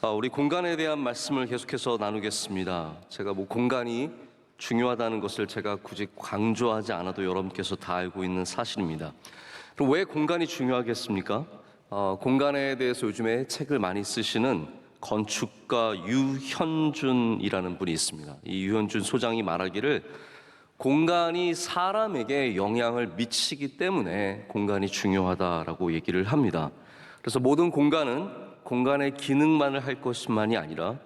우리 공간에 대한 말씀을 계속해서 나누겠습니다. 제가 공간이 중요하다는 것을 제가 굳이 강조하지 않아도 여러분께서 다 알고 있는 사실입니다. 그럼 왜 공간이 중요하겠습니까? 공간에 대해서 요즘에 책을 많이 쓰시는 건축가 유현준이라는 분이 있습니다. 이 유현준 소장이 말하기를 공간이 사람에게 영향을 미치기 때문에 공간이 중요하다라고 얘기를 합니다. 그래서 모든 공간은 공간의 기능만을 할 것만이 아니라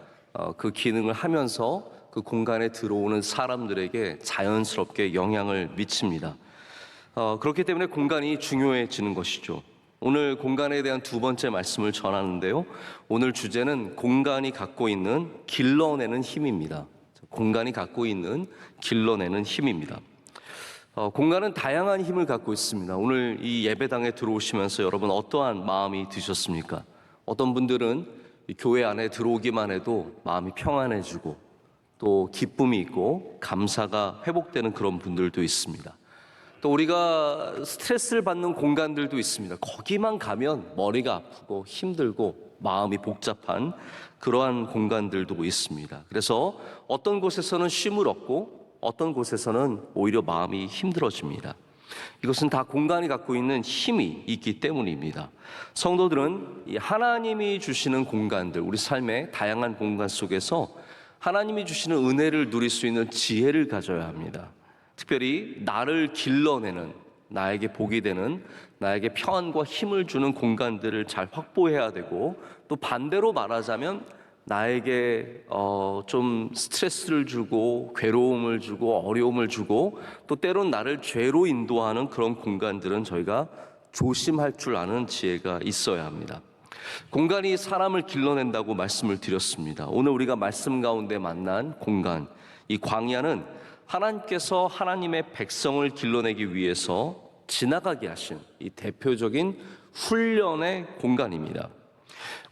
그 기능을 하면서 그 공간에 들어오는 사람들에게 자연스럽게 영향을 미칩니다. 그렇기 때문에 공간이 중요해지는 것이죠. 오늘 공간에 대한 두 번째 말씀을 전하는데요. 오늘 주제는 공간이 갖고 있는 길러내는 힘입니다. 공간이 갖고 있는 길러내는 힘입니다. 공간은 다양한 힘을 갖고 있습니다. 오늘 이 예배당에 들어오시면서 여러분 어떠한 마음이 드셨습니까? 어떤 분들은 교회 안에 들어오기만 해도 마음이 평안해지고 또 기쁨이 있고 감사가 회복되는 그런 분들도 있습니다. 또 우리가 스트레스를 받는 공간들도 있습니다. 거기만 가면 머리가 아프고 힘들고 마음이 복잡한 그러한 공간들도 있습니다. 그래서 어떤 곳에서는 쉼을 얻고 어떤 곳에서는 오히려 마음이 힘들어집니다. 이것은 다 공간이 갖고 있는 힘이 있기 때문입니다. 성도들은 이 하나님이 주시는 공간들, 우리 삶의 다양한 공간 속에서 하나님이 주시는 은혜를 누릴 수 있는 지혜를 가져야 합니다. 특별히 나를 길러내는, 나에게 복이 되는, 나에게 평안과 힘을 주는 공간들을 잘 확보해야 되고, 또 반대로 말하자면 나에게 좀 스트레스를 주고 괴로움을 주고 어려움을 주고 또 때론 나를 죄로 인도하는 그런 공간들은 저희가 조심할 줄 아는 지혜가 있어야 합니다. 공간이 사람을 길러낸다고 말씀을 드렸습니다. 오늘 우리가 말씀 가운데 만난 공간, 이 광야는 하나님께서 하나님의 백성을 길러내기 위해서 지나가게 하신 이 대표적인 훈련의 공간입니다.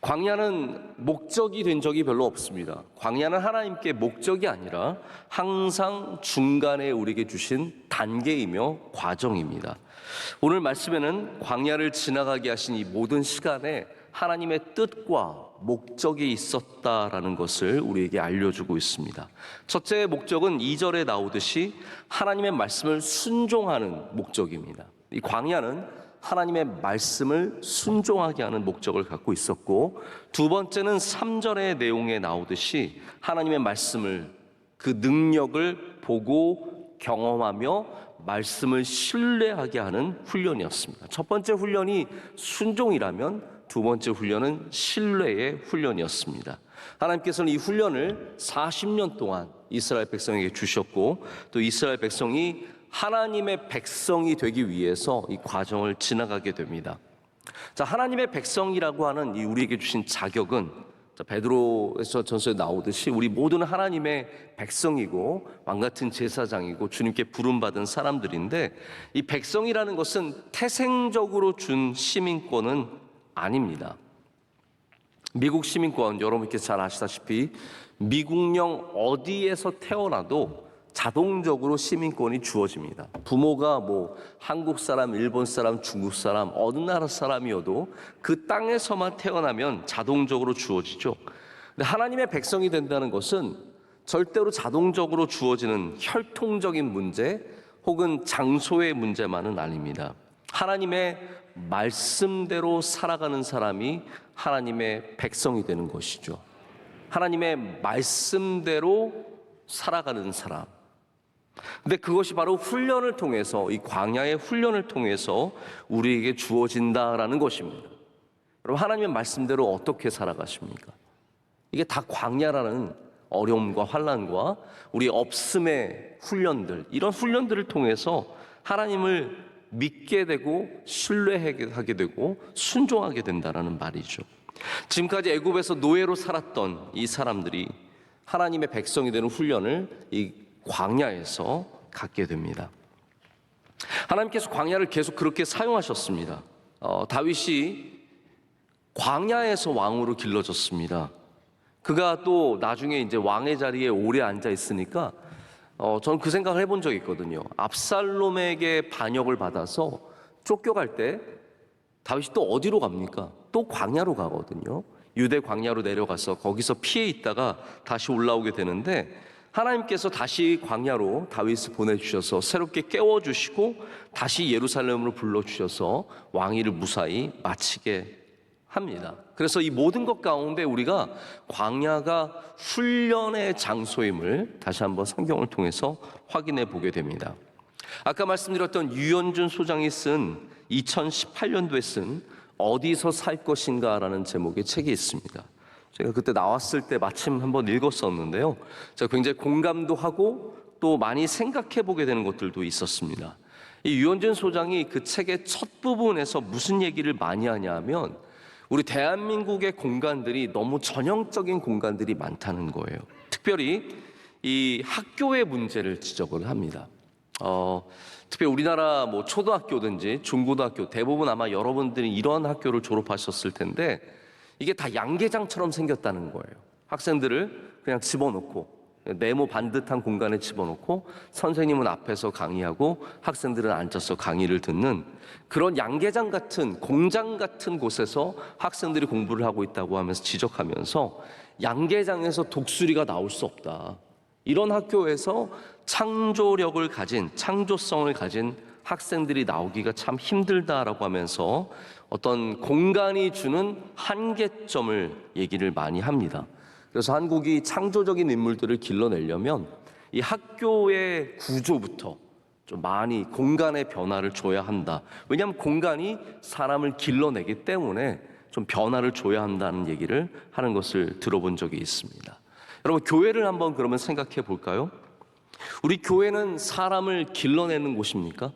광야는 목적이 된 적이 별로 없습니다. 광야는 하나님께 목적이 아니라 항상 중간에 우리에게 주신 단계이며 과정입니다. 오늘 말씀에는 광야를 지나가게 하신 이 모든 시간에 하나님의 뜻과 목적이 있었다라는 것을 우리에게 알려주고 있습니다. 첫째 목적은 2절에 나오듯이 하나님의 말씀을 순종하는 목적입니다. 이 광야는 하나님의 말씀을 순종하게 하는 목적을 갖고 있었고, 두 번째는 3절의 내용에 나오듯이 하나님의 말씀을, 그 능력을 보고 경험하며 말씀을 신뢰하게 하는 훈련이었습니다. 첫 번째 훈련이 순종이라면 두 번째 훈련은 신뢰의 훈련이었습니다. 하나님께서는 이 훈련을 40년 동안 이스라엘 백성에게 주셨고, 또 이스라엘 백성이 하나님의 백성이 되기 위해서 이 과정을 지나가게 됩니다. 자, 하나님의 백성이라고 하는 이 우리에게 주신 자격은 베드로에서 전서에 나오듯이 우리 모두는 하나님의 백성이고 왕같은 제사장이고 주님께 부름받은 사람들인데, 이 백성이라는 것은 태생적으로 준 시민권은 아닙니다. 미국 시민권, 여러분께 잘 아시다시피 미국령 어디에서 태어나도 자동적으로 시민권이 주어집니다. 부모가 한국 사람, 일본 사람, 중국 사람, 어느 나라 사람이어도 그 땅에서만 태어나면 자동적으로 주어지죠. 근데 하나님의 백성이 된다는 것은 절대로 자동적으로 주어지는 혈통적인 문제 혹은 장소의 문제만은 아닙니다. 하나님의 말씀대로 살아가는 사람이 하나님의 백성이 되는 것이죠. 하나님의 말씀대로 살아가는 사람. 근데 그것이 바로 훈련을 통해서, 이 광야의 훈련을 통해서 우리에게 주어진다라는 것입니다. 여러분, 하나님의 말씀대로 어떻게 살아가십니까? 이게 다 광야라는 어려움과 환난과 우리 없음의 훈련들, 이런 훈련들을 통해서 하나님을 믿게 되고 신뢰하게 되고 순종하게 된다라는 말이죠. 지금까지 애굽에서 노예로 살았던 이 사람들이 하나님의 백성이 되는 훈련을 이 광야에서 갖게 됩니다. 하나님께서 광야를 계속 그렇게 사용하셨습니다. 다윗이 광야에서 왕으로 길러졌습니다. 그가 또 나중에 이제 왕의 자리에 오래 앉아 있으니까 저는 그 생각을 해본 적이 있거든요. 압살롬에게 반역을 받아서 쫓겨갈 때 다윗이 또 어디로 갑니까? 또 광야로 가거든요. 유대 광야로 내려가서 거기서 피해 있다가 다시 올라오게 되는데, 하나님께서 다시 광야로 다윗을 보내주셔서 새롭게 깨워주시고 다시 예루살렘으로 불러주셔서 왕위를 무사히 마치게 합니다. 그래서 이 모든 것 가운데 우리가 광야가 훈련의 장소임을 다시 한번 성경을 통해서 확인해 보게 됩니다. 아까 말씀드렸던 유현준 소장이 쓴 2018년도에 쓴 어디서 살 것인가라는 제목의 책이 있습니다. 제가 그때 나왔을 때 마침 한번 읽었었는데요, 제가 굉장히 공감도 하고 또 많이 생각해 보게 되는 것들도 있었습니다. 이 유현준 소장이 그 책의 첫 부분에서 무슨 얘기를 많이 하냐면, 우리 대한민국의 공간들이 너무 전형적인 공간들이 많다는 거예요. 특별히 이 학교의 문제를 지적을 합니다. 특히 우리나라 뭐 초등학교든지 중고등학교 대부분 아마 여러분들이 이런 학교를 졸업하셨을 텐데, 이게 다 양계장처럼 생겼다는 거예요. 학생들을 그냥 집어넣고, 네모 반듯한 공간에 집어넣고 선생님은 앞에서 강의하고 학생들은 앉아서 강의를 듣는 그런 양계장 같은, 공장 같은 곳에서 학생들이 공부를 하고 있다고 하면서 지적하면서, 양계장에서 독수리가 나올 수 없다, 이런 학교에서 창조력을 가진, 창조성을 가진 학생들이 나오기가 참 힘들다라고 하면서 어떤 공간이 주는 한계점을 얘기를 많이 합니다. 그래서 한국이 창조적인 인물들을 길러내려면 이 학교의 구조부터 좀 많이 공간의 변화를 줘야 한다. 왜냐하면 공간이 사람을 길러내기 때문에 좀 변화를 줘야 한다는 얘기를 하는 것을 들어본 적이 있습니다. 여러분, 교회를 한번 그러면 생각해 볼까요? 우리 교회는 사람을 길러내는 곳입니까?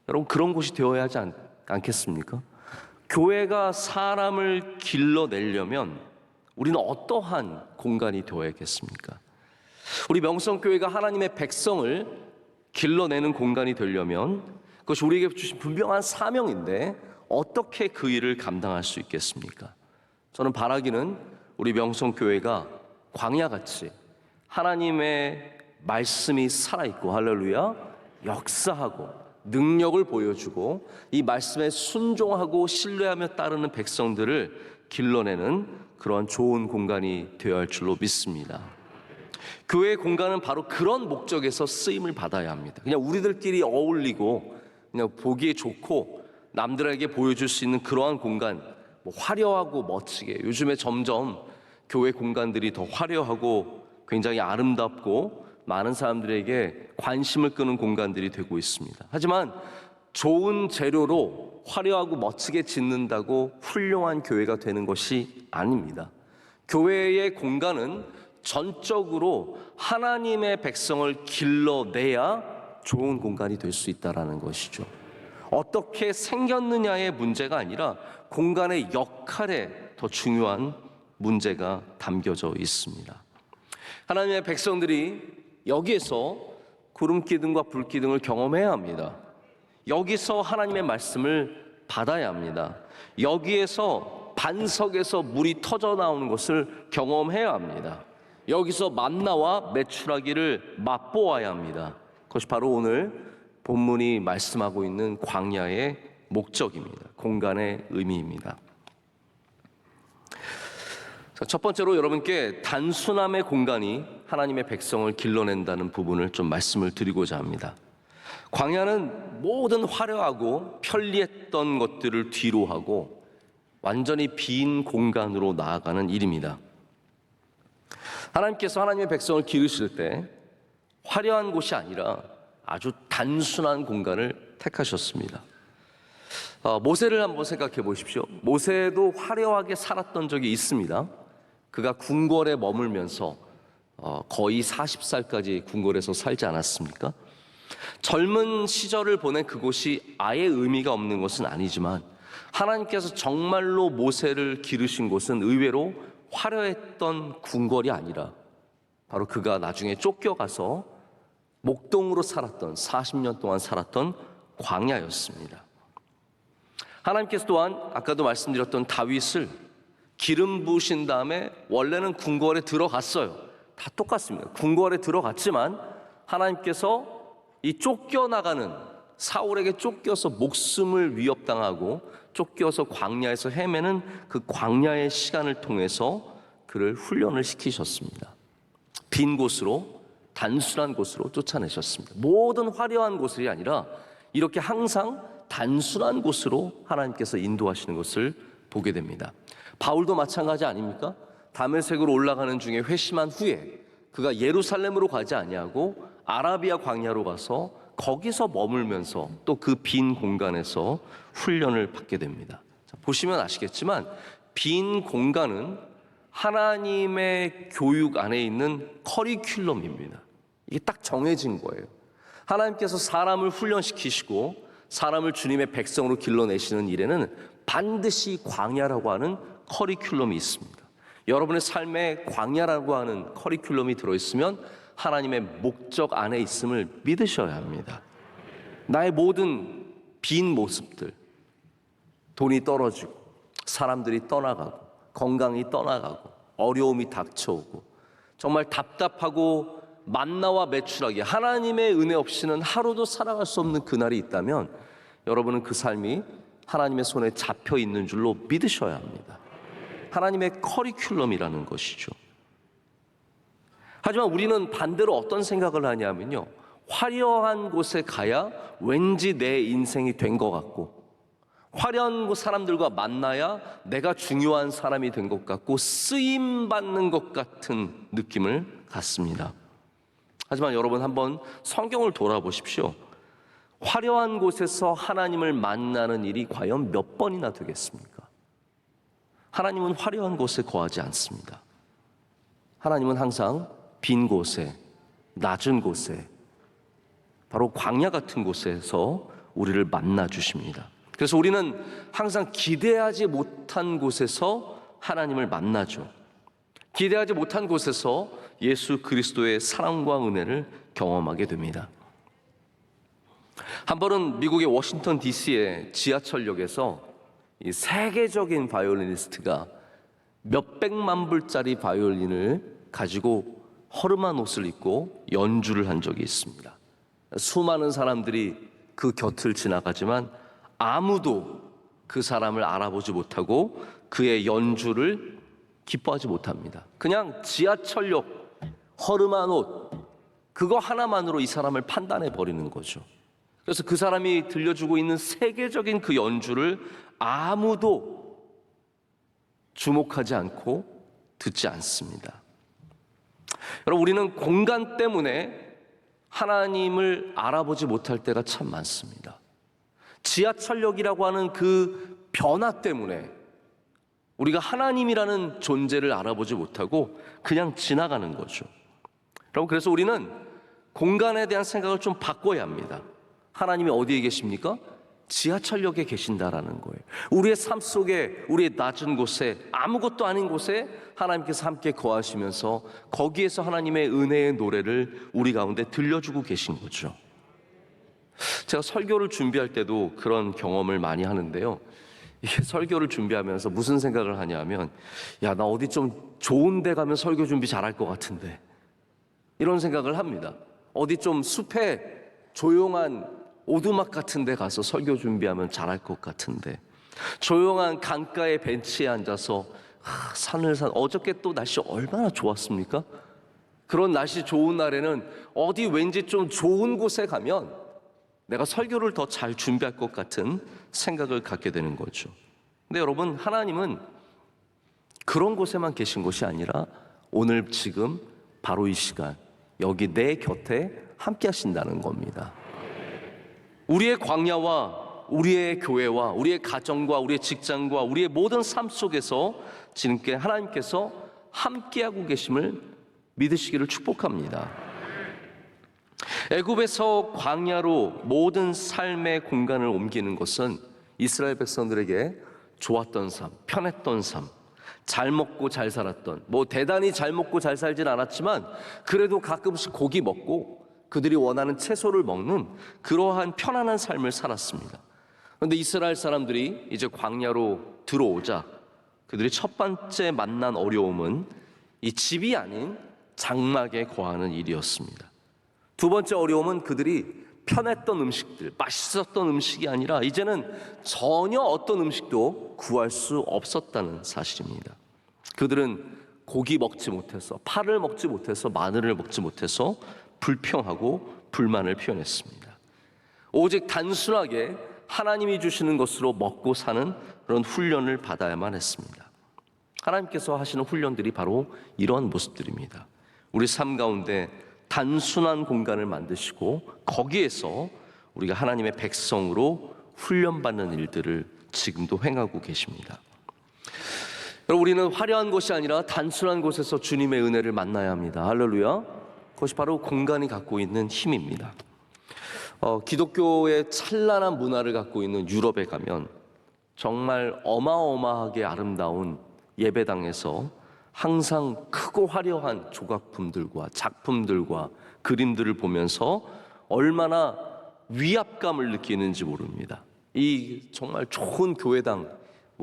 여러분, 그런 곳이 되어야 하지 않겠습니까? 교회가 사람을 길러내려면 우리는 어떠한 공간이 되어야겠습니까? 우리 명성교회가 하나님의 백성을 길러내는 공간이 되려면 그것이 우리에게 주신 분명한 사명인데 어떻게 그 일을 감당할 수 있겠습니까? 저는 바라기는 우리 명성교회가 광야같이 하나님의 말씀이 살아있고, 할렐루야, 역사하고 능력을 보여주고 이 말씀에 순종하고 신뢰하며 따르는 백성들을 길러내는 그런 좋은 공간이 되어야 할 줄로 믿습니다. 교회의 공간은 바로 그런 목적에서 쓰임을 받아야 합니다. 그냥 우리들끼리 어울리고 그냥 보기에 좋고 남들에게 보여줄 수 있는 그러한 공간, 뭐 화려하고 멋지게, 요즘에 점점 교회 공간들이 더 화려하고 굉장히 아름답고 많은 사람들에게 관심을 끄는 공간들이 되고 있습니다. 하지만 좋은 재료로 화려하고 멋지게 짓는다고 훌륭한 교회가 되는 것이 아닙니다. 교회의 공간은 전적으로 하나님의 백성을 길러내야 좋은 공간이 될 수 있다는 것이죠. 어떻게 생겼느냐의 문제가 아니라 공간의 역할에 더 중요한 문제가 담겨져 있습니다. 하나님의 백성들이 여기에서 구름기둥과 불기둥을 경험해야 합니다. 여기서 하나님의 말씀을 받아야 합니다. 여기에서 반석에서 물이 터져 나오는 것을 경험해야 합니다. 여기서 만나와 메추라기를 맛보아야 합니다. 그것이 바로 오늘 본문이 말씀하고 있는 광야의 목적입니다. 공간의 의미입니다. 첫 번째로 여러분께 단순함의 공간이 하나님의 백성을 길러낸다는 부분을 좀 말씀을 드리고자 합니다. 광야는 모든 화려하고 편리했던 것들을 뒤로 하고 완전히 빈 공간으로 나아가는 일입니다. 하나님께서 하나님의 백성을 기르실 때 화려한 곳이 아니라 아주 단순한 공간을 택하셨습니다. 모세를 한번 생각해 보십시오. 모세도 화려하게 살았던 적이 있습니다. 그가 궁궐에 머물면서 거의 40살까지 궁궐에서 살지 않았습니까? 젊은 시절을 보낸 그곳이 아예 의미가 없는 것은 아니지만 하나님께서 정말로 모세를 기르신 곳은 의외로 화려했던 궁궐이 아니라 바로 그가 나중에 쫓겨가서 목동으로 살았던 40년 동안 살았던 광야였습니다. 하나님께서 또한 아까도 말씀드렸던 다윗을 기름 부으신 다음에 원래는 궁궐에 들어갔어요. 다 똑같습니다. 궁궐에 들어갔지만 하나님께서 이 쫓겨나가는 사울에게 쫓겨서 목숨을 위협당하고 쫓겨서 광야에서 헤매는 그 광야의 시간을 통해서 그를 훈련을 시키셨습니다. 빈 곳으로, 단순한 곳으로 쫓아내셨습니다. 모든 화려한 곳이 아니라 이렇게 항상 단순한 곳으로 하나님께서 인도하시는 것을 보게 됩니다. 바울도 마찬가지 아닙니까? 다메섹으로 올라가는 중에 회심한 후에 그가 예루살렘으로 가지 아니하고 아라비아 광야로 가서 거기서 머물면서 또 그 빈 공간에서 훈련을 받게 됩니다. 보시면 아시겠지만 빈 공간은 하나님의 교육 안에 있는 커리큘럼입니다. 이게 딱 정해진 거예요. 하나님께서 사람을 훈련시키시고 사람을 주님의 백성으로 길러내시는 일에는 반드시 광야라고 하는 커리큘럼이 있습니다. 여러분의 삶에 광야라고 하는 커리큘럼이 들어있으면 하나님의 목적 안에 있음을 믿으셔야 합니다. 나의 모든 빈 모습들, 돈이 떨어지고 사람들이 떠나가고 건강이 떠나가고 어려움이 닥쳐오고 정말 답답하고 만나와 매출하기, 하나님의 은혜 없이는 하루도 살아갈 수 없는 그날이 있다면 여러분은 그 삶이 하나님의 손에 잡혀 있는 줄로 믿으셔야 합니다. 하나님의 커리큘럼이라는 것이죠. 하지만 우리는 반대로 어떤 생각을 하냐면요, 화려한 곳에 가야 왠지 내 인생이 된 것 같고, 화려한 사람들과 만나야 내가 중요한 사람이 된 것 같고 쓰임받는 것 같은 느낌을 갖습니다. 하지만 여러분, 한번 성경을 돌아보십시오. 화려한 곳에서 하나님을 만나는 일이 과연 몇 번이나 되겠습니까? 하나님은 화려한 곳에 거하지 않습니다. 하나님은 항상 빈 곳에, 낮은 곳에, 바로 광야 같은 곳에서 우리를 만나 주십니다. 그래서 우리는 항상 기대하지 못한 곳에서 하나님을 만나죠. 기대하지 못한 곳에서 예수 그리스도의 사랑과 은혜를 경험하게 됩니다. 한 번은 미국의 워싱턴 DC의 지하철역에서 이 세계적인 바이올리니스트가 몇백만 불짜리 바이올린을 가지고 허름한 옷을 입고 연주를 한 적이 있습니다. 수많은 사람들이 그 곁을 지나가지만 아무도 그 사람을 알아보지 못하고 그의 연주를 기뻐하지 못합니다. 그냥 지하철역, 허름한 옷, 그거 하나만으로 이 사람을 판단해 버리는 거죠. 그래서 그 사람이 들려주고 있는 세계적인 그 연주를 아무도 주목하지 않고 듣지 않습니다. 여러분, 우리는 공간 때문에 하나님을 알아보지 못할 때가 참 많습니다. 지하철역이라고 하는 그 변화 때문에 우리가 하나님이라는 존재를 알아보지 못하고 그냥 지나가는 거죠. 여러분, 그래서 우리는 공간에 대한 생각을 좀 바꿔야 합니다. 하나님이 어디에 계십니까? 지하철역에 계신다라는 거예요. 우리의 삶 속에, 우리의 낮은 곳에, 아무것도 아닌 곳에 하나님께서 함께 거하시면서 거기에서 하나님의 은혜의 노래를 우리 가운데 들려주고 계신 거죠. 제가 설교를 준비할 때도 그런 경험을 많이 하는데요, 이게 설교를 준비하면서 무슨 생각을 하냐면, 야, 나 어디 좀 좋은 데 가면 설교 준비 잘할 것 같은데, 이런 생각을 합니다. 어디 좀 숲에 조용한 오두막 같은 데 가서 설교 준비하면 잘할 것 같은데, 조용한 강가의 벤치에 앉아서 어저께 또 날씨 얼마나 좋았습니까? 그런 날씨 좋은 날에는 어디 왠지 좀 좋은 곳에 가면 내가 설교를 더 잘 준비할 것 같은 생각을 갖게 되는 거죠. 근데 여러분, 하나님은 그런 곳에만 계신 것이 아니라 오늘 지금 바로 이 시간 여기 내 곁에 함께 하신다는 겁니다. 우리의 광야와 우리의 교회와 우리의 가정과 우리의 직장과 우리의 모든 삶 속에서 지금께 하나님께서 함께하고 계심을 믿으시기를 축복합니다. 애굽에서 광야로 모든 삶의 공간을 옮기는 것은 이스라엘 백성들에게 좋았던 삶, 편했던 삶, 잘 먹고 잘 살았던, 대단히 잘 먹고 잘 살진 않았지만 그래도 가끔씩 고기 먹고 그들이 원하는 채소를 먹는 그러한 편안한 삶을 살았습니다. 그런데 이스라엘 사람들이 이제 광야로 들어오자 그들이 첫 번째 만난 어려움은 이 집이 아닌 장막에 거하는 일이었습니다. 두 번째 어려움은 그들이 편했던 음식들, 맛있었던 음식이 아니라 이제는 전혀 어떤 음식도 구할 수 없었다는 사실입니다. 그들은 고기 먹지 못해서, 파를 먹지 못해서, 마늘을 먹지 못해서 불평하고 불만을 표현했습니다. 오직 단순하게 하나님이 주시는 것으로 먹고 사는 그런 훈련을 받아야만 했습니다. 하나님께서 하시는 훈련들이 바로 이러한 모습들입니다. 우리 삶 가운데 단순한 공간을 만드시고 거기에서 우리가 하나님의 백성으로 훈련받는 일들을 지금도 행하고 계십니다. 여러분, 우리는 화려한 곳이 아니라 단순한 곳에서 주님의 은혜를 만나야 합니다. 할렐루야. 그것이 바로 공간이 갖고 있는 힘입니다. 기독교의 찬란한 문화를 갖고 있는 유럽에 가면 정말 어마어마하게 아름다운 예배당에서 항상 크고 화려한 조각품들과 작품들과 그림들을 보면서 얼마나 위압감을 느끼는지 모릅니다. 이 정말 좋은 교회당,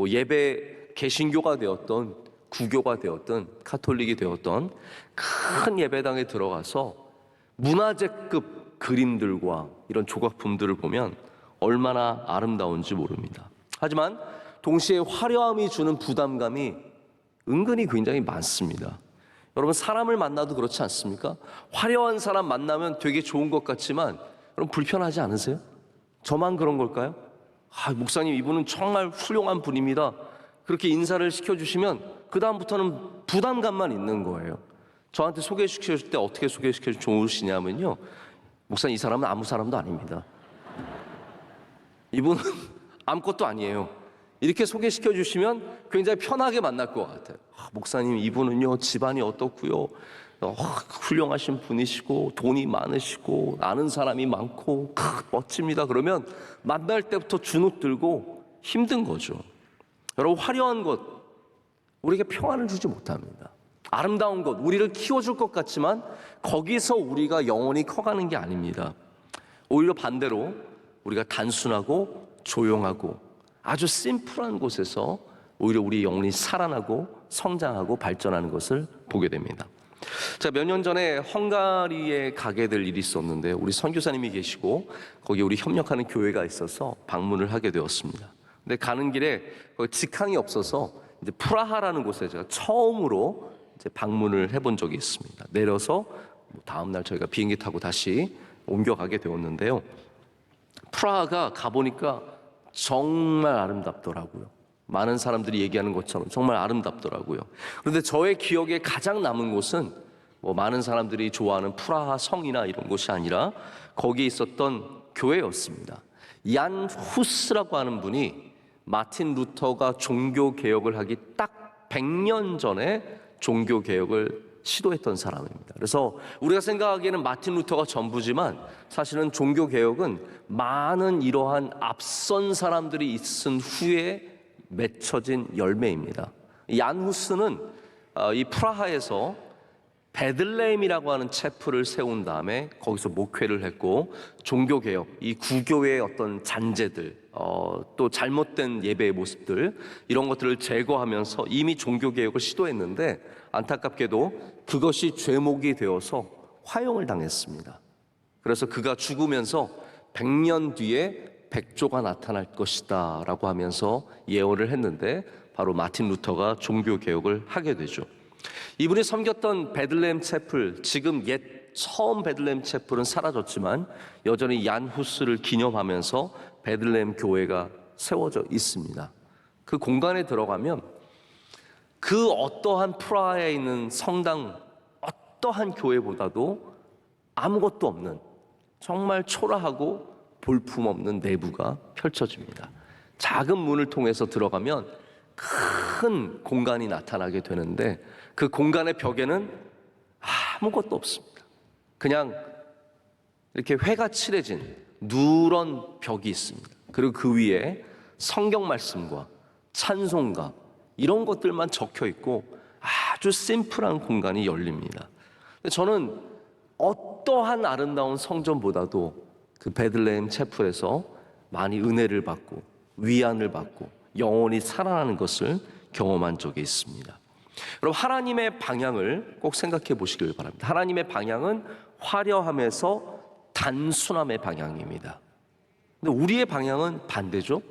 예배 개신교가 되었던 구교가 되었던 카톨릭이 되었던 큰 예배당에 들어가서 문화재급 그림들과 이런 조각품들을 보면 얼마나 아름다운지 모릅니다. 하지만 동시에 화려함이 주는 부담감이 은근히 굉장히 많습니다. 여러분, 사람을 만나도 그렇지 않습니까? 화려한 사람 만나면 되게 좋은 것 같지만 여러분, 불편하지 않으세요? 저만 그런 걸까요? 목사님, 이분은 정말 훌륭한 분입니다. 그렇게 인사를 시켜주시면 그 다음부터는 부담감만 있는 거예요. 저한테 소개시켜줄 때 어떻게 소개시켜주면 좋으시냐면요, 목사님, 이 사람은 아무 사람도 아닙니다. 이분은 아무것도 아니에요. 이렇게 소개시켜 주시면 굉장히 편하게 만날 것 같아요. 목사님, 이분은요 집안이 어떻고요, 훌륭하신 분이시고 돈이 많으시고 아는 사람이 많고 멋집니다. 그러면 만날 때부터 주눅 들고 힘든 거죠. 여러분, 화려한 것 우리에게 평안을 주지 못합니다. 아름다운 것 우리를 키워줄 것 같지만 거기서 우리가 영원히 커가는 게 아닙니다. 오히려 반대로 우리가 단순하고 조용하고 아주 심플한 곳에서 오히려 우리 영혼이 살아나고 성장하고 발전하는 것을 보게 됩니다. 자, 몇 년 전에 헝가리에 가게 될 일이 있었는데 우리 선교사님이 계시고 거기 우리 협력하는 교회가 있어서 방문을 하게 되었습니다. 근데 가는 길에 직항이 없어서 이제 프라하라는 곳에 제가 처음으로 이제 방문을 해본 적이 있습니다. 내려서 다음 날 저희가 비행기 타고 다시 옮겨가게 되었는데요. 프라하가 가보니까 정말 아름답더라고요. 많은 사람들이 얘기하는 것처럼 정말 아름답더라고요. 그런데 저의 기억에 가장 남은 곳은 많은 사람들이 좋아하는 프라하 성이나 이런 곳이 아니라 거기에 있었던 교회였습니다. 얀 후스라고 하는 분이 마틴 루터가 종교개혁을 하기 딱 100년 전에 종교개혁을 시도했던 사람입니다. 그래서 우리가 생각하기에는 마틴 루터가 전부지만 사실은 종교개혁은 많은 이러한 앞선 사람들이 있은 후에 맺혀진 열매입니다. 얀 후스는 이 프라하에서 베들레헴이라고 하는 체플을 세운 다음에 거기서 목회를 했고 종교개혁, 이 구교의 어떤 잔재들, 또 잘못된 예배의 모습들 이런 것들을 제거하면서 이미 종교개혁을 시도했는데 안타깝게도 그것이 죄목이 되어서 화형을 당했습니다. 그래서 그가 죽으면서 100년 뒤에 백조가 나타날 것이다 라고 하면서 예언을 했는데 바로 마틴 루터가 종교개혁을 하게 되죠. 이분이 섬겼던 베들레헴 채플, 지금 처음 베들레헴 채플은 사라졌지만 여전히 얀 후스를 기념하면서 베들레헴 교회가 세워져 있습니다. 그 공간에 들어가면 그 어떠한 프라하에 있는 성당, 어떠한 교회보다도 아무것도 없는 정말 초라하고 볼품없는 내부가 펼쳐집니다. 작은 문을 통해서 들어가면 큰 공간이 나타나게 되는데 그 공간의 벽에는 아무것도 없습니다. 그냥 이렇게 회가 칠해진 누런 벽이 있습니다. 그리고 그 위에 성경 말씀과 찬송가 이런 것들만 적혀 있고 아주 심플한 공간이 열립니다. 저는 어떠한 아름다운 성전보다도 그 베들레헴 채플에서 많이 은혜를 받고 위안을 받고 영혼이 살아나는 것을 경험한 적이 있습니다. 여러분, 하나님의 방향을 꼭 생각해 보시길 바랍니다. 하나님의 방향은 화려함에서 단순함의 방향입니다. 근데 우리의 방향은 반대죠.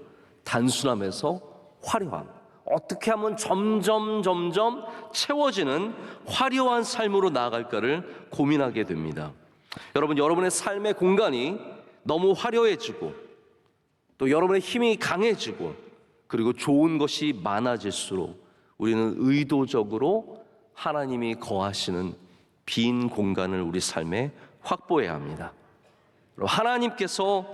단순함에서 화려함. 어떻게 하면 점점 채워지는 화려한 삶으로 나아갈까를 고민하게 됩니다. 여러분, 여러분의 삶의 공간이 너무 화려해지고 또 여러분의 힘이 강해지고 그리고 좋은 것이 많아질수록 우리는 의도적으로 하나님이 거하시는 빈 공간을 우리 삶에 확보해야 합니다. 하나님께서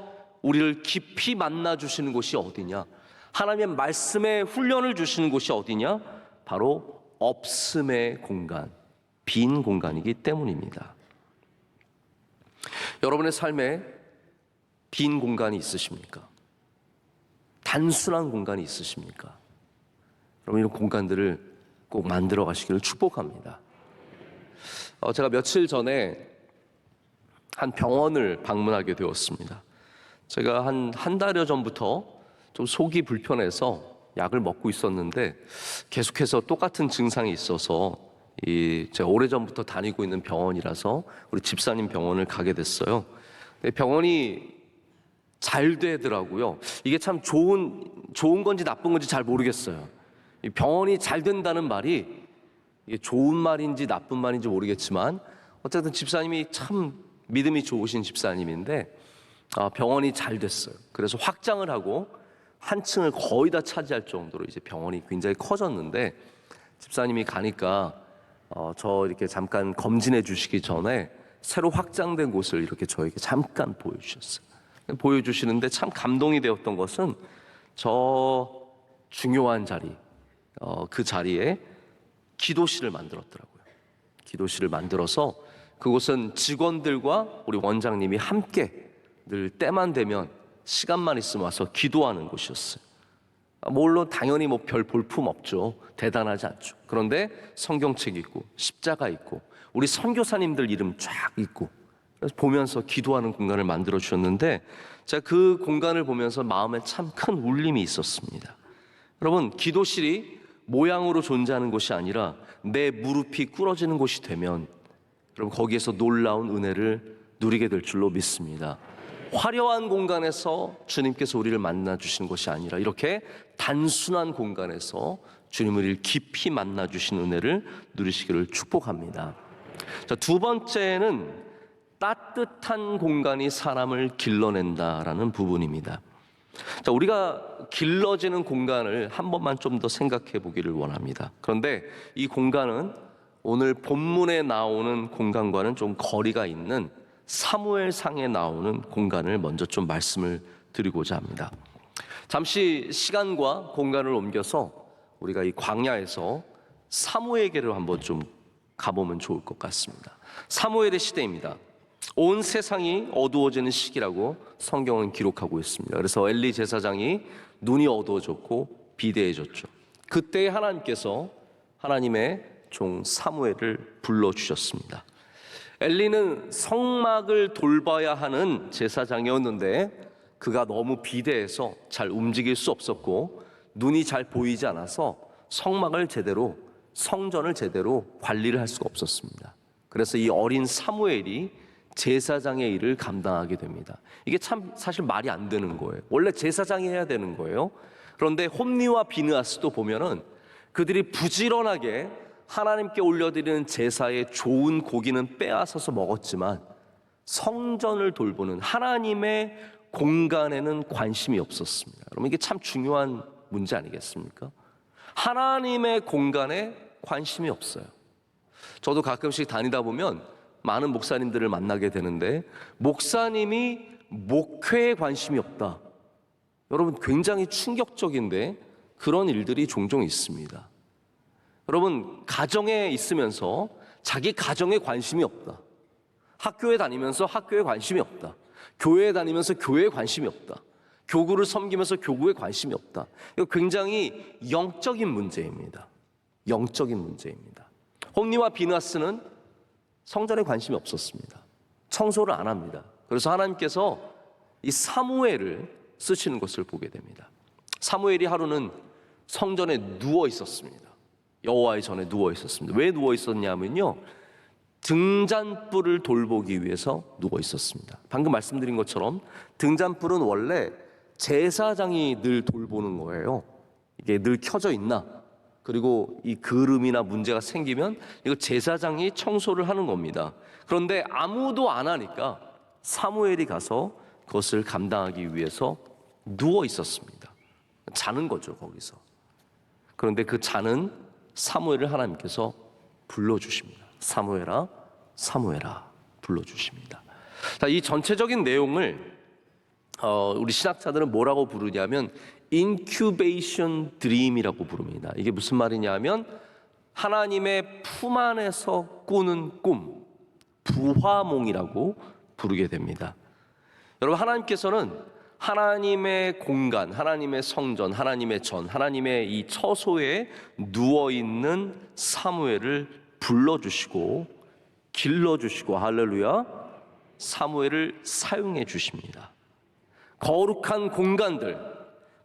우리를 깊이 만나 주시는 곳이 어디냐? 하나님의 말씀에 훈련을 주시는 곳이 어디냐? 바로 없음의 공간, 빈 공간이기 때문입니다. 여러분의 삶에 빈 공간이 있으십니까? 단순한 공간이 있으십니까? 여러분, 이런 공간들을 꼭 만들어 가시기를 축복합니다. 제가 며칠 전에 한 병원을 방문하게 되었습니다. 제가 한 달여 전부터 좀 속이 불편해서 약을 먹고 있었는데 계속해서 똑같은 증상이 있어서 제가 오래전부터 다니고 있는 병원이라서 우리 집사님 병원을 가게 됐어요. 병원이 잘 되더라고요. 이게 참 좋은 건지 나쁜 건지 잘 모르겠어요. 이 병원이 잘 된다는 말이 이게 좋은 말인지 나쁜 말인지 모르겠지만 어쨌든 집사님이 참 믿음이 좋으신 집사님인데 병원이 잘 됐어요. 그래서 확장을 하고 한 층을 거의 다 차지할 정도로 이제 병원이 굉장히 커졌는데 집사님이 가니까 저 이렇게 잠깐 검진해 주시기 전에 새로 확장된 곳을 이렇게 저에게 잠깐 보여주셨어요. 보여주시는데 참 감동이 되었던 것은 저 중요한 자리, 그 자리에 기도실을 만들었더라고요. 기도실을 만들어서 그곳은 직원들과 우리 원장님이 함께 늘 때만 되면 시간만 있으면 와서 기도하는 곳이었어요. 물론 당연히 뭐 별 볼품 없죠. 대단하지 않죠. 그런데 성경책 있고 십자가 있고 우리 선교사님들 이름 쫙 있고 그래서 보면서 기도하는 공간을 만들어 주셨는데 제가 그 공간을 보면서 마음에 참 큰 울림이 있었습니다. 여러분, 기도실이 모양으로 존재하는 곳이 아니라 내 무릎이 꿇어지는 곳이 되면 여러분 거기에서 놀라운 은혜를 누리게 될 줄로 믿습니다. 화려한 공간에서 주님께서 우리를 만나 주시는 것이 아니라 이렇게 단순한 공간에서 주님을 깊이 만나 주시는 은혜를 누리시기를 축복합니다. 자, 두 번째는 따뜻한 공간이 사람을 길러낸다라는 부분입니다. 자, 우리가 길러지는 공간을 한 번만 좀 더 생각해 보기를 원합니다. 그런데 이 공간은 오늘 본문에 나오는 공간과는 좀 거리가 있는 사무엘상에 나오는 공간을 먼저 좀 말씀을 드리고자 합니다. 잠시 시간과 공간을 옮겨서 우리가 이 광야에서 사무엘에게로 한번 좀 가보면 좋을 것 같습니다. 사무엘의 시대입니다. 온 세상이 어두워지는 시기라고 성경은 기록하고 있습니다. 그래서 엘리 제사장이 눈이 어두워졌고 비대해졌죠. 그때 하나님께서 하나님의 종 사무엘을 불러주셨습니다. 엘리는 성막을 돌봐야 하는 제사장이었는데 그가 너무 비대해서 잘 움직일 수 없었고 눈이 잘 보이지 않아서 성전을 제대로 관리를 할 수가 없었습니다. 그래서 이 어린 사무엘이 제사장의 일을 감당하게 됩니다. 이게 참 사실 말이 안 되는 거예요. 원래 제사장이 해야 되는 거예요. 그런데 홈리와 비느하스도 보면은 그들이 부지런하게 하나님께 올려드리는 제사의 좋은 고기는 빼앗아서 먹었지만 성전을 돌보는 하나님의 공간에는 관심이 없었습니다. 여러분, 이게 참 중요한 문제 아니겠습니까? 하나님의 공간에 관심이 없어요. 저도 가끔씩 다니다 보면 많은 목사님들을 만나게 되는데 목사님이 목회에 관심이 없다. 여러분, 굉장히 충격적인데 그런 일들이 종종 있습니다. 여러분, 가정에 있으면서 자기 가정에 관심이 없다. 학교에 다니면서 학교에 관심이 없다. 교회에 다니면서 교회에 관심이 없다. 교구를 섬기면서 교구에 관심이 없다. 이거 굉장히 영적인 문제입니다. 영적인 문제입니다. 홈리와 비느하스는 성전에 관심이 없었습니다. 청소를 안 합니다. 그래서 하나님께서 이 사무엘을 쓰시는 것을 보게 됩니다. 사무엘이 하루는 성전에 누워 있었습니다. 여호와의 전에 누워 있었습니다. 왜 누워 있었냐면요, 등잔불을 돌보기 위해서 누워 있었습니다. 방금 말씀드린 것처럼 등잔불은 원래 제사장이 늘 돌보는 거예요. 이게 늘 켜져 있나? 그리고 이 그름이나 문제가 생기면 이거 제사장이 청소를 하는 겁니다. 그런데 아무도 안 하니까 사무엘이 가서 그것을 감당하기 위해서 누워 있었습니다. 자는 거죠, 거기서. 그런데 그 자는 사무엘을 하나님께서 불러주십니다. 사무엘아, 사무엘아 불러주십니다. 자, 이 전체적인 내용을 우리 신학자들은 뭐라고 부르냐면 인큐베이션 드림이라고 부릅니다. 이게 무슨 말이냐면 하나님의 품 안에서 꾸는 꿈, 부화몽이라고 부르게 됩니다. 여러분, 하나님께서는 하나님의 공간, 하나님의 성전, 하나님의 전, 하나님의 이 처소에 누워있는 사무엘을 불러주시고 길러주시고, 할렐루야, 사무엘을 사용해 주십니다. 거룩한 공간들,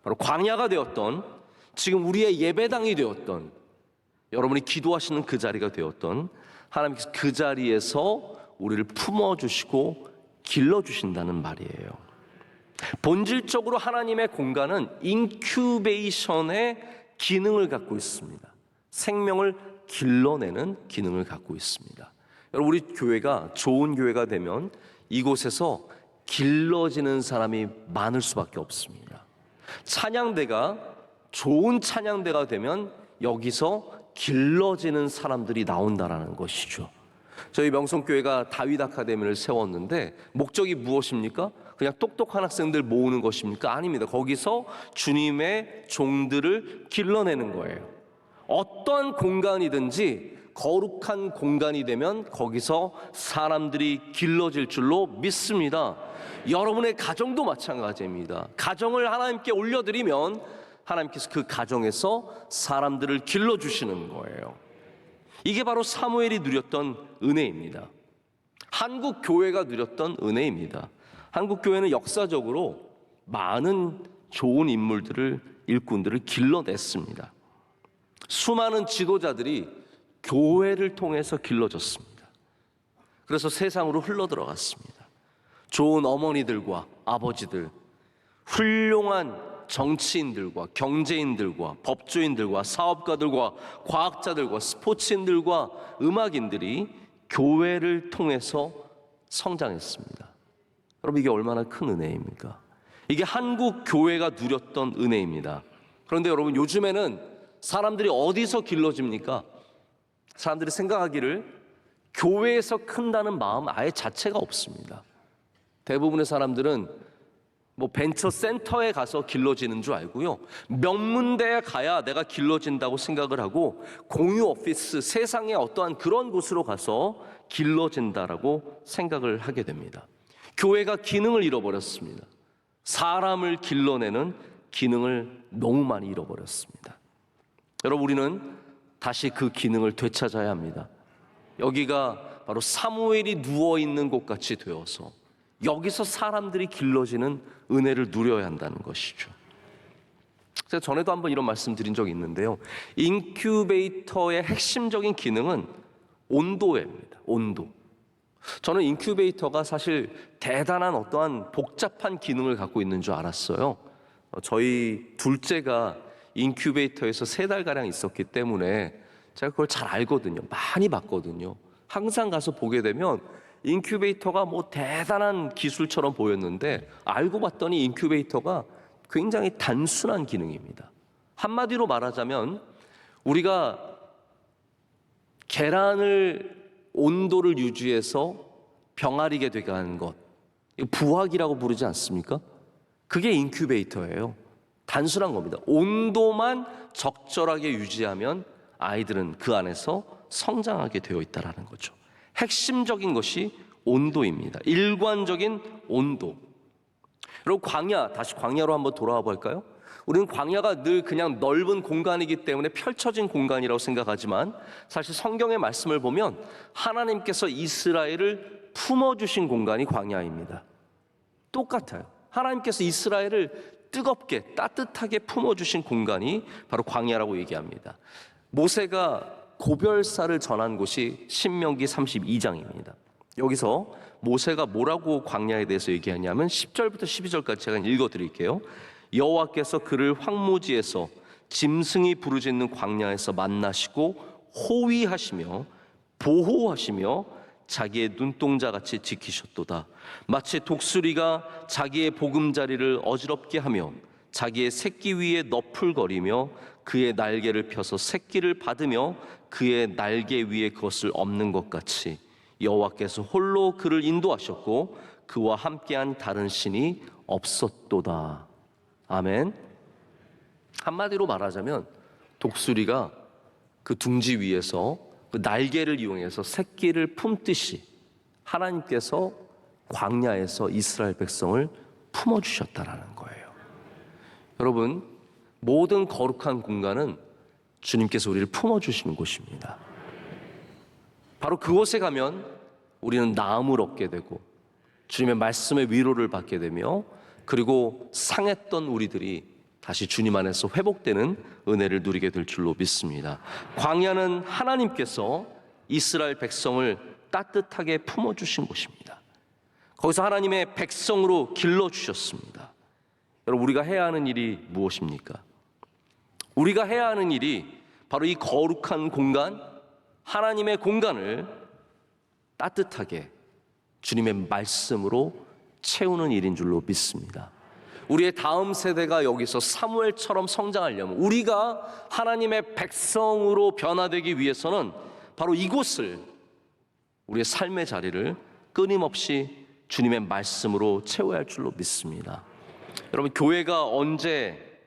바로 광야가 되었던, 지금 우리의 예배당이 되었던, 여러분이 기도하시는 그 자리가 되었던, 하나님께서 그 자리에서 우리를 품어주시고 길러주신다는 말이에요. 본질적으로 하나님의 공간은 인큐베이션의 기능을 갖고 있습니다. 생명을 길러내는 기능을 갖고 있습니다. 여러분, 우리 교회가 좋은 교회가 되면 이곳에서 길러지는 사람이 많을 수밖에 없습니다. 찬양대가 좋은 찬양대가 되면 여기서 길러지는 사람들이 나온다라는 것이죠. 저희 명성교회가 다윗 아카데미를 세웠는데 목적이 무엇입니까? 그냥 똑똑한 학생들 모으는 것입니까? 아닙니다. 거기서 주님의 종들을 길러내는 거예요. 어떠한 공간이든지 거룩한 공간이 되면 거기서 사람들이 길러질 줄로 믿습니다. 여러분의 가정도 마찬가지입니다. 가정을 하나님께 올려드리면 하나님께서 그 가정에서 사람들을 길러주시는 거예요. 이게 바로 사무엘이 누렸던 은혜입니다. 한국 교회가 누렸던 은혜입니다. 한국 교회는 역사적으로 많은 좋은 인물들을, 일꾼들을 길러냈습니다. 수많은 지도자들이 교회를 통해서 길러졌습니다. 그래서 세상으로 흘러들어갔습니다. 좋은 어머니들과 아버지들, 훌륭한 정치인들과 경제인들과 법조인들과 사업가들과 과학자들과 스포츠인들과 음악인들이 교회를 통해서 성장했습니다. 여러분, 이게 얼마나 큰 은혜입니까? 이게 한국 교회가 누렸던 은혜입니다. 그런데 여러분, 요즘에는 사람들이 어디서 길러집니까? 사람들이 생각하기를 교회에서 큰다는 마음 아예 자체가 없습니다. 대부분의 사람들은 벤처 센터에 가서 길러지는 줄 알고요, 명문대에 가야 내가 길러진다고 생각을 하고 공유 오피스, 세상의 어떠한 그런 곳으로 가서 길러진다라고 생각을 하게 됩니다. 교회가 기능을 잃어버렸습니다. 사람을 길러내는 기능을 너무 많이 잃어버렸습니다. 여러분, 우리는 다시 그 기능을 되찾아야 합니다. 여기가 바로 사무엘이 누워있는 곳같이 되어서 여기서 사람들이 길러지는 은혜를 누려야 한다는 것이죠. 제가 전에도 한번 이런 말씀 드린 적이 있는데요, 인큐베이터의 핵심적인 기능은 온도입니다. 온도. 저는 인큐베이터가 사실 대단한 어떠한 복잡한 기능을 갖고 있는 줄 알았어요. 저희 둘째가 인큐베이터에서 3달가량 있었기 때문에 제가 그걸 잘 알거든요. 많이 봤거든요. 항상 가서 보게 되면 인큐베이터가 대단한 기술처럼 보였는데 알고 봤더니 인큐베이터가 굉장히 단순한 기능입니다. 한마디로 말하자면 우리가 계란을 온도를 유지해서 병아리게 되게 하는 것, 부화기라고 부르지 않습니까? 그게 인큐베이터예요. 단순한 겁니다. 온도만 적절하게 유지하면 아이들은 그 안에서 성장하게 되어 있다는 거죠. 핵심적인 것이 온도입니다. 일관적인 온도. 그리고 광야, 다시 광야로 한번 돌아와 볼까요? 우리는 광야가 늘 그냥 넓은 공간이기 때문에 펼쳐진 공간이라고 생각하지만 사실 성경의 말씀을 보면 하나님께서 이스라엘을 품어주신 공간이 광야입니다. 똑같아요. 하나님께서 이스라엘을 뜨겁게 따뜻하게 품어주신 공간이 바로 광야라고 얘기합니다. 모세가 고별사를 전한 곳이 신명기 32장입니다. 여기서 모세가 뭐라고 광야에 대해서 얘기하냐면 10절부터 12절까지 제가 읽어드릴게요. 여호와께서 그를 황무지에서 짐승이 부르짖는 광야에서 만나시고 호위하시며 보호하시며 자기의 눈동자같이 지키셨도다. 마치 독수리가 자기의 보금자리를 어지럽게 하며 자기의 새끼 위에 너풀거리며 그의 날개를 펴서 새끼를 받으며 그의 날개 위에 그것을 엎는 것 같이 여호와께서 홀로 그를 인도하셨고 그와 함께한 다른 신이 없었도다. 아멘. 한마디로 말하자면 독수리가 그 둥지 위에서 그 날개를 이용해서 새끼를 품듯이 하나님께서 광야에서 이스라엘 백성을 품어주셨다라는 거예요. 여러분, 모든 거룩한 공간은 주님께서 우리를 품어주시는 곳입니다. 바로 그곳에 가면 우리는 나음을 얻게 되고 주님의 말씀의 위로를 받게 되며 그리고 상했던 우리들이 다시 주님 안에서 회복되는 은혜를 누리게 될 줄로 믿습니다. 광야는 하나님께서 이스라엘 백성을 따뜻하게 품어주신 곳입니다. 거기서 하나님의 백성으로 길러주셨습니다. 여러분, 우리가 해야 하는 일이 무엇입니까? 우리가 해야 하는 일이 바로 이 거룩한 공간, 하나님의 공간을 따뜻하게 주님의 말씀으로 채우는 일인 줄로 믿습니다. 우리의 다음 세대가 여기서 사무엘처럼 성장하려면, 우리가 하나님의 백성으로 변화되기 위해서는 바로 이곳을, 우리의 삶의 자리를 끊임없이 주님의 말씀으로 채워야 할 줄로 믿습니다. 여러분, 교회가 언제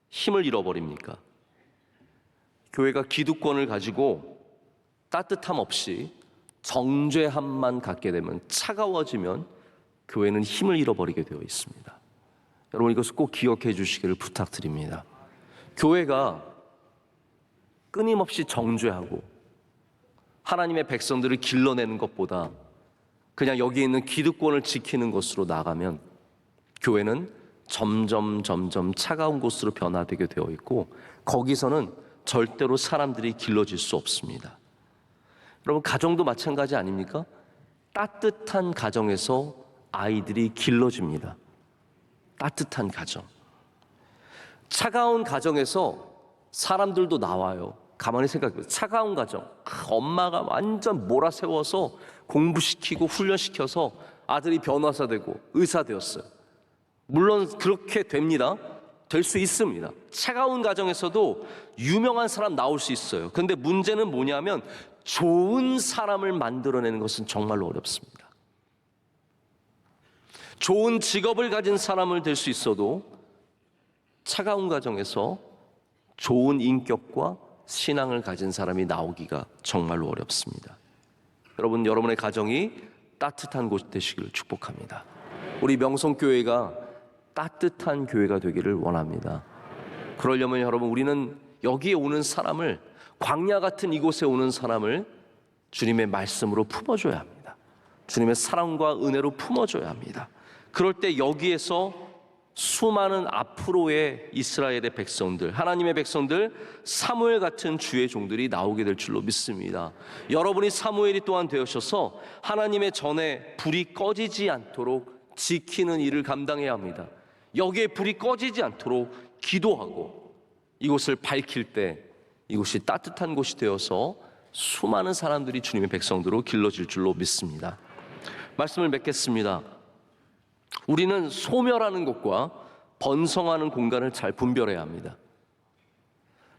힘을 잃어버립니까? 교회가 기득권을 가지고 따뜻함 없이 정죄함만 갖게 되면, 차가워지면 교회는 힘을 잃어버리게 되어 있습니다. 여러분, 이것을 꼭 기억해 주시기를 부탁드립니다. 교회가 끊임없이 정죄하고 하나님의 백성들을 길러내는 것보다 그냥 여기 있는 기득권을 지키는 것으로 나가면 교회는 점점 차가운 곳으로 변화되게 되어 있고 거기서는 절대로 사람들이 길러질 수 없습니다. 여러분, 가정도 마찬가지 아닙니까? 따뜻한 가정에서 아이들이 길러집니다. 따뜻한 가정. 차가운 가정에서 사람들도 나와요. 가만히 생각해보세요. 차가운 가정, 엄마가 완전 몰아세워서 공부시키고 훈련시켜서 아들이 변호사 되고 의사 되었어요. 물론 그렇게 됩니다. 될 수 있습니다. 차가운 가정에서도 유명한 사람 나올 수 있어요. 근데 문제는 뭐냐면 좋은 사람을 만들어내는 것은 정말로 어렵습니다. 좋은 직업을 가진 사람을 될 수 있어도 차가운 가정에서 좋은 인격과 신앙을 가진 사람이 나오기가 정말로 어렵습니다. 여러분, 여러분의 가정이 따뜻한 곳 되시기를 축복합니다. 우리 명성교회가 따뜻한 교회가 되기를 원합니다. 그러려면 여러분, 우리는 여기에 오는 사람을, 광야 같은 이곳에 오는 사람을 주님의 말씀으로 품어줘야 합니다. 주님의 사랑과 은혜로 품어줘야 합니다. 그럴 때 여기에서 수많은 앞으로의 이스라엘의 백성들, 하나님의 백성들, 사무엘 같은 주의 종들이 나오게 될 줄로 믿습니다. 여러분이 사무엘이 또한 되셔서 하나님의 전에 불이 꺼지지 않도록 지키는 일을 감당해야 합니다. 여기에 불이 꺼지지 않도록 기도하고 이곳을 밝힐 때 이곳이 따뜻한 곳이 되어서 수많은 사람들이 주님의 백성들로 길러질 줄로 믿습니다. 말씀을 맺겠습니다. 우리는 소멸하는 것과 번성하는 공간을 잘 분별해야 합니다.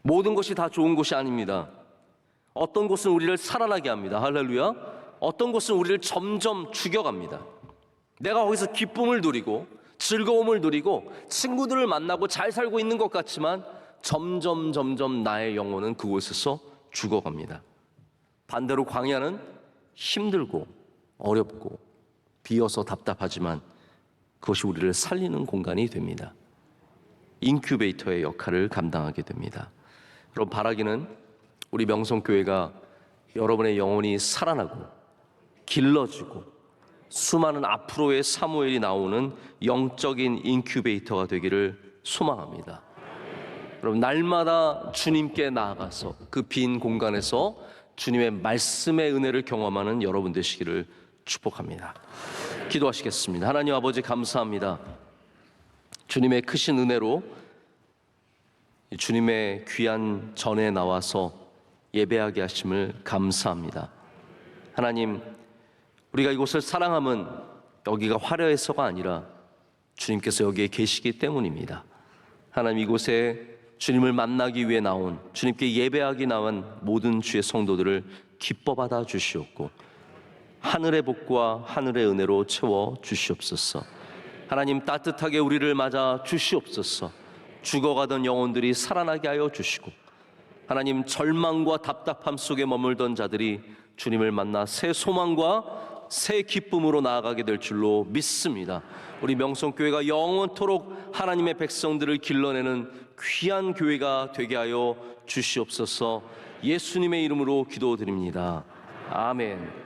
모든 것이 다 좋은 것이 아닙니다. 어떤 곳은 우리를 살아나게 합니다. 할렐루야. 어떤 곳은 우리를 점점 죽여갑니다. 내가 거기서 기쁨을 누리고 즐거움을 누리고 친구들을 만나고 잘 살고 있는 것 같지만 점점 나의 영혼은 그곳에서 죽어갑니다. 반대로 광야는 힘들고 어렵고 비어서 답답하지만 그것이 우리를 살리는 공간이 됩니다. 인큐베이터의 역할을 감당하게 됩니다. 여러분, 바라기는 우리 명성교회가 여러분의 영혼이 살아나고 길러지고 수많은 앞으로의 사무엘이 나오는 영적인 인큐베이터가 되기를 소망합니다. 여러분, 날마다 주님께 나아가서 그 빈 공간에서 주님의 말씀의 은혜를 경험하는 여러분 되시기를 축복합니다. 기도하시겠습니다. 하나님 아버지, 감사합니다. 주님의 크신 은혜로 주님의 귀한 전에 나와서 예배하게 하심을 감사합니다. 하나님, 우리가 이곳을 사랑함은 여기가 화려해서가 아니라 주님께서 여기에 계시기 때문입니다. 하나님, 이곳에 주님을 만나기 위해 나온, 주님께 예배하기 나온 모든 주의 성도들을 기뻐 받아 주시옵고 하늘의 복과 하늘의 은혜로 채워 주시옵소서. 하나님, 따뜻하게 우리를 맞아 주시옵소서. 죽어가던 영혼들이 살아나게 하여 주시고, 하나님, 절망과 답답함 속에 머물던 자들이 주님을 만나 새 소망과 새 기쁨으로 나아가게 될 줄로 믿습니다. 우리 명성교회가 영원토록 하나님의 백성들을 길러내는 귀한 교회가 되게 하여 주시옵소서. 예수님의 이름으로 기도드립니다. 아멘.